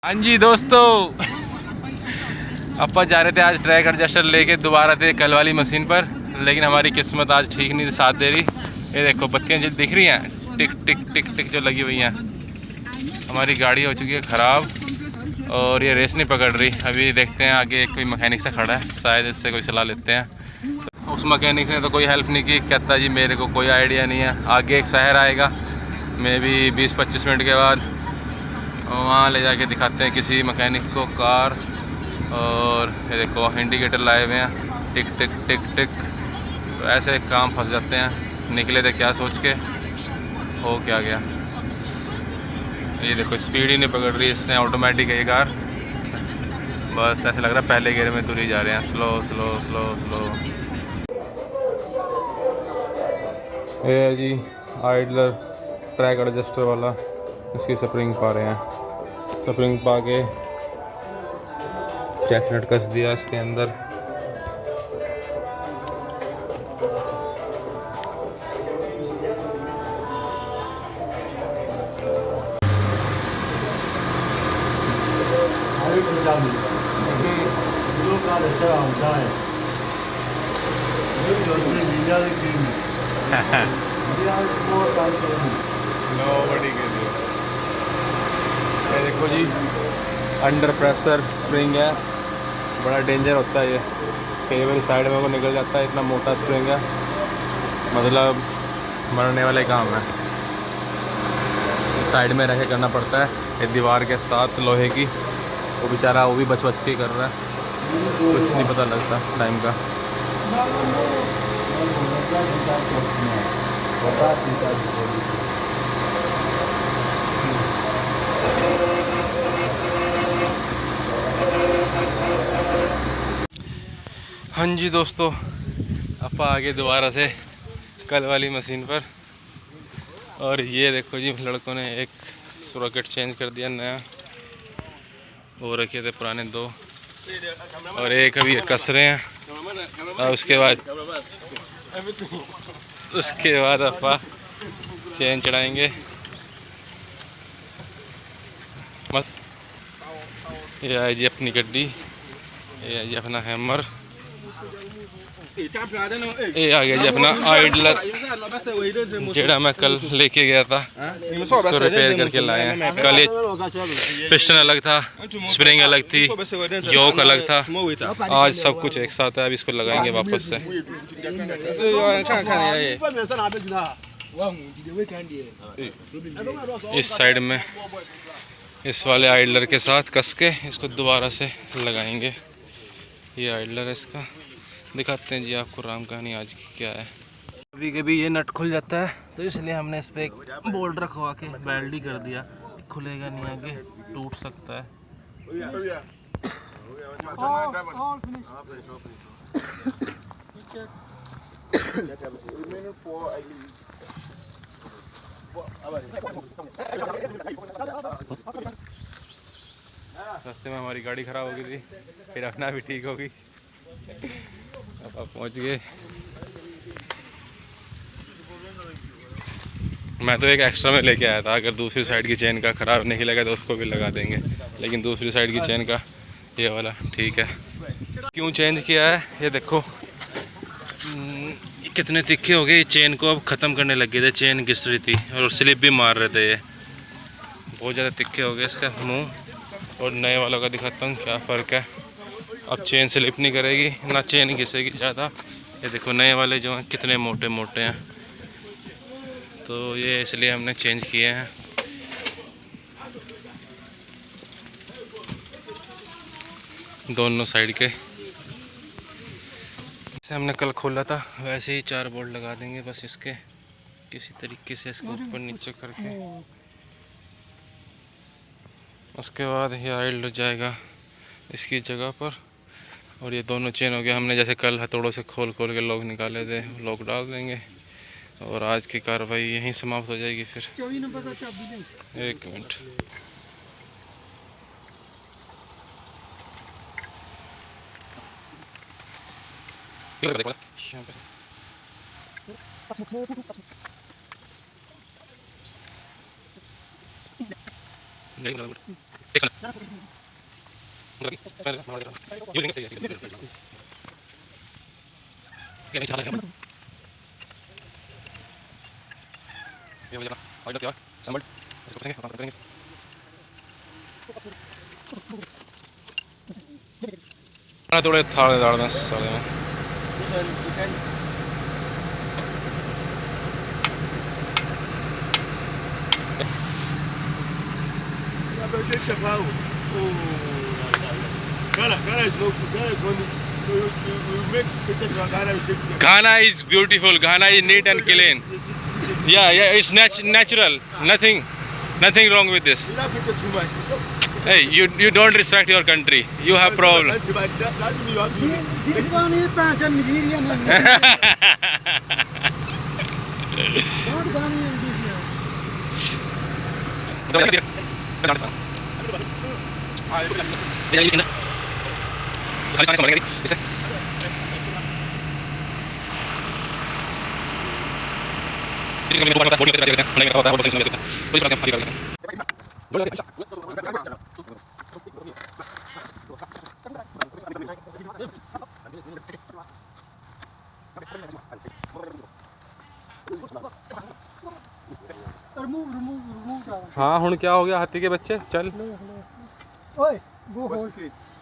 हाँ जी दोस्तों, अपन जा रहे थे आज ट्रैक एडजस्टर लेके दोबारा थे कल वाली मशीन पर, लेकिन हमारी किस्मत आज ठीक नहीं साथ दे रही। ये देखो बत्तियाँ जो दिख रही हैं टिक टिक टिक टिक जो लगी हुई हैं। हमारी गाड़ी हो चुकी है ख़राब और ये रेस नहीं पकड़ रही। अभी देखते हैं आगे कोई मैकेनिक से खड़ा है, शायद इससे कोई सलाह लेते हैं। तो उस मैकेनिक ने तो कोई हेल्प नहीं की, कहता जी मेरे को कोई आइडिया नहीं है। आगे एक शहर आएगा मे भी 20-25 मिनट के बाद, वहाँ ले जाके दिखाते हैं किसी मैकेनिक को कार। और ये देखो इंडिकेटर लाए हुए हैं टिक टिक टिक टिक। तो ऐसे काम फंस जाते हैं। निकले थे क्या सोच के, हो क्या गया। ये देखो स्पीड ही नहीं पकड़ रही इसने, ऑटोमेटिक है ये कार। बस ऐसे लग रहा है पहले गियर में तुरी जा रहे हैं, स्लो स्लो स्लो स्लो। ये है जी आइडलर ट्रैक एडजस्टर वाला, इसकी स्प्रिंग पा रहे हैं। स्प्रिंग पा के चेक नट कस दिया इसके अंदर। ये देखो जी अंडर प्रेशर स्प्रिंग है, बड़ा डेंजर होता है ये। कई बार साइड में वो निकल जाता है, इतना मोटा स्प्रिंग है, मतलब मरने वाले काम है। साइड में रह के करना पड़ता है, एक दीवार के साथ लोहे की। वो बेचारा वो भी बच बच के कर रहा है, कुछ नहीं पता लगता टाइम का। हाँ जी दोस्तों, आप आगे दोबारा से कल वाली मशीन पर। और ये देखो जी लड़कों ने एक स्प्रोकेट चेंज कर दिया नया, वो रखे थे पुराने दो, और एक अभी ये कस रहे हैं। और उसके बाद अपा चेन चढ़ाएंगे। मत ये है जी अपनी गड्डी, ये है जी अपना हैमर, ये आ गया जी अपना आइडलर जेड़ा मैं कल लेके गया था, उसको रिपेयर करके लाए हैं। कल ये पिस्टन अलग था, स्प्रिंग अलग थी, योक अलग था, आज सब कुछ एक साथ है। अब इसको लगाएंगे वापस से। इस साइड में इस वाले आइडलर के साथ कस के इसको दोबारा से लगाएंगे। ये आइडलर है इसका, दिखाते हैं जी आपको राम कहानी आज की क्या है। कभी कभी ये नट खुल जाता है, तो इसलिए हमने इस पर एक बोल्ट रखवा के वेल्ड ही कर दिया। खुलेगा नहीं, आगे टूट सकता है। रास्ते में हमारी गाड़ी खराब हो गई थी, फिर अपना भी ठीक होगी। अब आप पहुँच गए। मैं तो एक एक्स्ट्रा में लेके आया था, अगर दूसरी साइड की चेन का ख़राब नहीं लगा तो उसको भी लगा देंगे, लेकिन दूसरी साइड की चेन का ये वाला ठीक है। क्यों चेंज किया है ये देखो, कितने तिखे हो गए। ये चेन को अब ख़त्म करने लगे थे, चेन घिस रही थी और स्लिप भी मार रहे थे। ये बहुत ज़्यादा तिखे हो गए इसका मुँह। और नए वालों का दिखाता हूँ क्या फ़र्क है। अब चेन स्लिप नहीं करेगी, ना चेन घिसेगी ज़्यादा। ये देखो नए वाले जो हैं कितने मोटे मोटे हैं, तो ये इसलिए हमने चेंज किए हैं। दोनों साइड के जैसे हमने कल खोला था वैसे ही 4 बोल्ट लगा देंगे बस इसके, किसी तरीके से इसको ऊपर नीचे करके। उसके बाद ये आइडलर जाएगा इसकी जगह पर। और ये दोनों चेन हो गया, हमने जैसे कल हथौड़ों से खोल खोल के लॉक निकाले थे, लॉक डाल देंगे और आज की कार्रवाई यहीं समाप्त हो जाएगी। फिर 1 मिनट, थोड़े थाड़े दाड़ना साले में Ghana is beautiful. Ghana is neat and clean. Yeah, it's natural. Nothing wrong with this. Hey, you don't respect your country. You have problem. This one is Nigerian. Not Ghanaian this year. हाँ हुण क्या हो गया हाथी के बच्चे चल।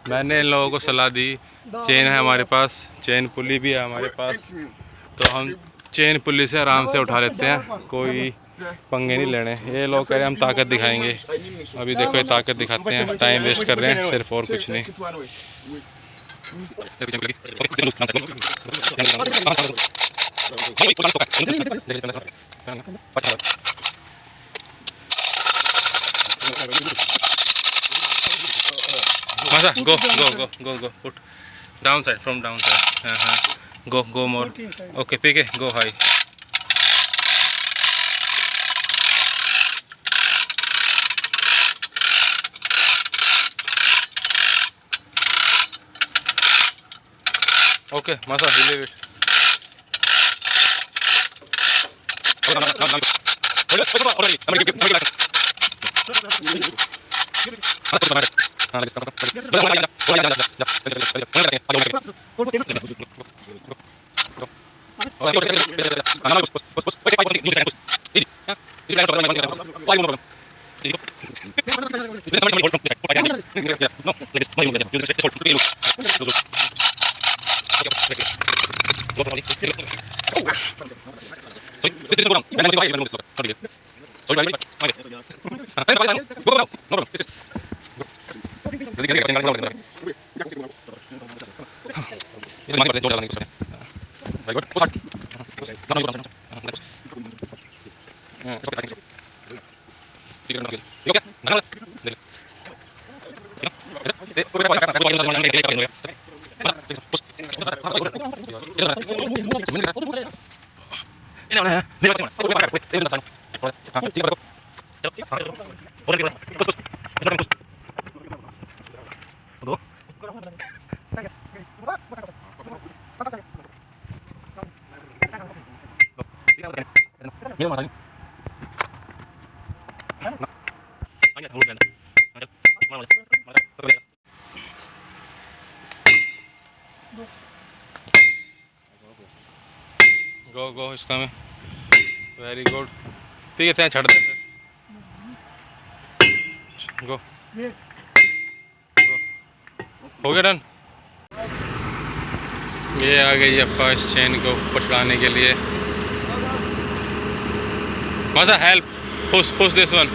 मैंने इन लोगों को सलाह दी, चेन है हमारे पास, चेन पुली भी है हमारे पास, तो हम चेन पुली से आराम से उठा लेते हैं, कोई पंगे नहीं लेने। ये लोग कह रहे हैं हम ताकत दिखाएंगे, अभी देखो ये ताकत दिखाते हैं, टाइम वेस्ट कर रहे हैं सिर्फ और कुछ नहीं। Masa, go, put downside, from downside. Go more. Okay, PK, go high. Okay, Masa, leave it. Go, it's coming. Very good. ठीक है, छड़ दे। Go. हो गया डन। ये आ गई अपा इस चेन को पछड़ाने के लिए। Masa, help, push this one.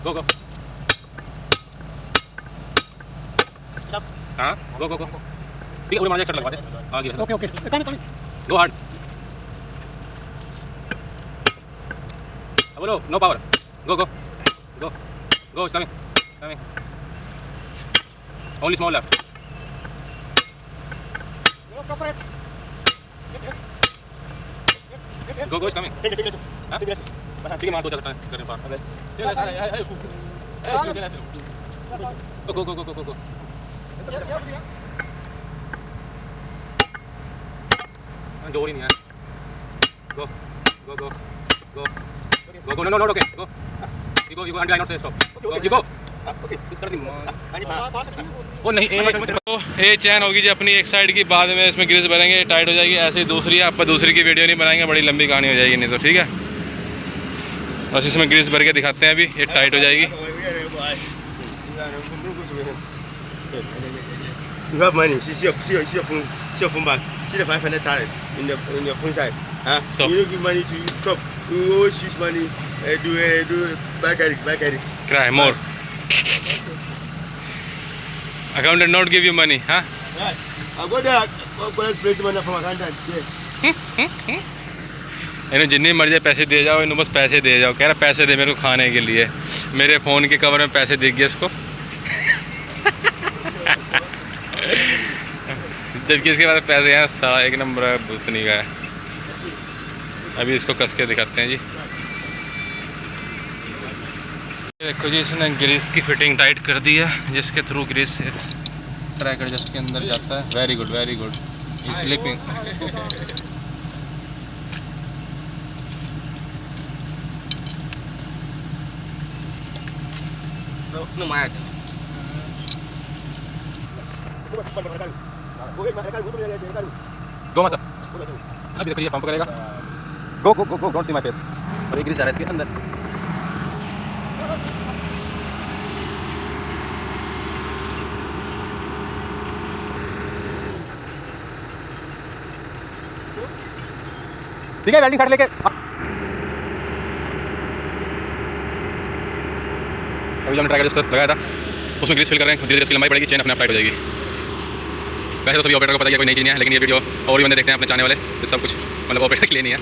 Go. हाँ go. ठीक है उन्हें मार शॉट लगवा दे आगे ओके कमिंग गो हार्ड बोलो no power go it's coming only small left go it's coming ठीक है मार दो चलता है करने पार go जोड़ ही नहीं है go no okay go you go and I not say stop you go वो नहीं ये चैन होगी जी अपनी एक साइड की बाद में इसमें ग्रीस भरेंगे टाइट हो जाएगी ऐसे ही दूसरी आप दूसरी की वीडियो नहीं बनाएंगे बड़ी लंबी कहानी हो जाएगी नहीं तो ठीक है बस इसमें ग्रीस भर के दिखाते हैं अभी ये टाइट हो जाएगी You have money. See your phone back. See the 500 talent in your phone side. Huh? So you don't give money to chop. You always use money. Do back edit. Cry more. Accountant not give you money, huh? Right. I go there. Collect plate money from accountant. Yeah. इन्हें जितनी मर्जी पैसे दे जाओ इन्हें बस पैसे दे जाओ कह रहा पैसे दे मेरे को खाने के लिए मेरे फ़ोन के कवर में पैसे दिख गए इसको जबकि इसके बाद पैसे हैं सारा एक नंबर भूतनी का है अभी इसको कस के दिखाते हैं जी देखो जी इसने ग्रीस की फिटिंग टाइट कर दी है जिसके थ्रू ग्रीस इस ट्रैक एडजस्ट के अंदर जाता है very good slipping No matter. Go मसा अभी देखो ये पंप करेगा go don't see my face और ये ग्रीस आ रहा है इसके अंदर ठीक है वेल्डिंग साइड लेके अभी जो हमने ट्रैक एडजस्टर लगाया था उसमें ग्रीस फिल कर रहे हैं धीरे धीरे लंबाई बढ़ेगी चेन अपने आप टाइट हो जाएगी वैसे तो सभी ऑपरेटर को पता है कोई नई चीज़ नहीं है लेकिन ये वीडियो और भी बंदे देखते हैं अपने चाहने वाले तो सब कुछ मतलब ऑपरेटर के लिए नहीं है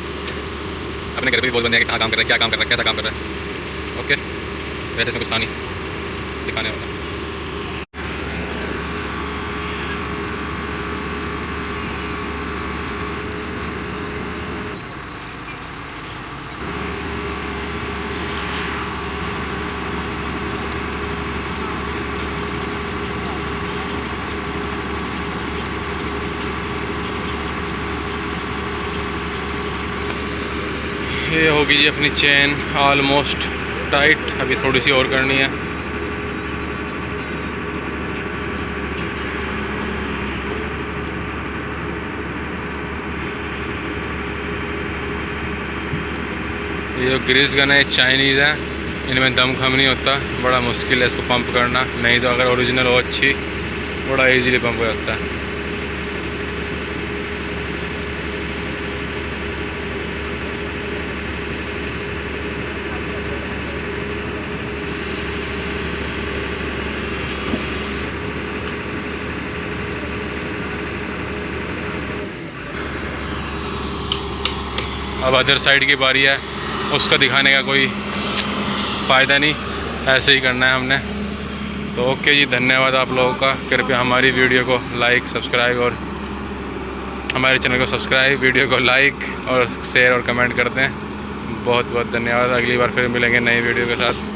अपने घर पे भी बहुत बंदे हैं कि कहाँ काम कर रहे हैं क्या काम कर रहा है कैसा काम कर रहा है ओके वैसे इसमें कुछ था नहीं दिखाने वाला ये होगी जी अपनी चेन ऑलमोस्ट टाइट अभी थोड़ी सी और करनी है ये जो ग्रीस गन है चाइनीज़ है इनमें दम खम नहीं होता बड़ा मुश्किल है इसको पंप करना नहीं तो अगर ओरिजिनल हो अच्छी बड़ा इजीली पंप हो जाता है अब अदर साइड की बारी है उसका दिखाने का कोई फ़ायदा नहीं ऐसे ही करना है हमने तो ओके जी धन्यवाद आप लोगों का कृपया हमारी वीडियो को लाइक सब्सक्राइब और हमारे चैनल को सब्सक्राइब वीडियो को लाइक और शेयर और कमेंट कर दें बहुत बहुत धन्यवाद अगली बार फिर मिलेंगे नई वीडियो के साथ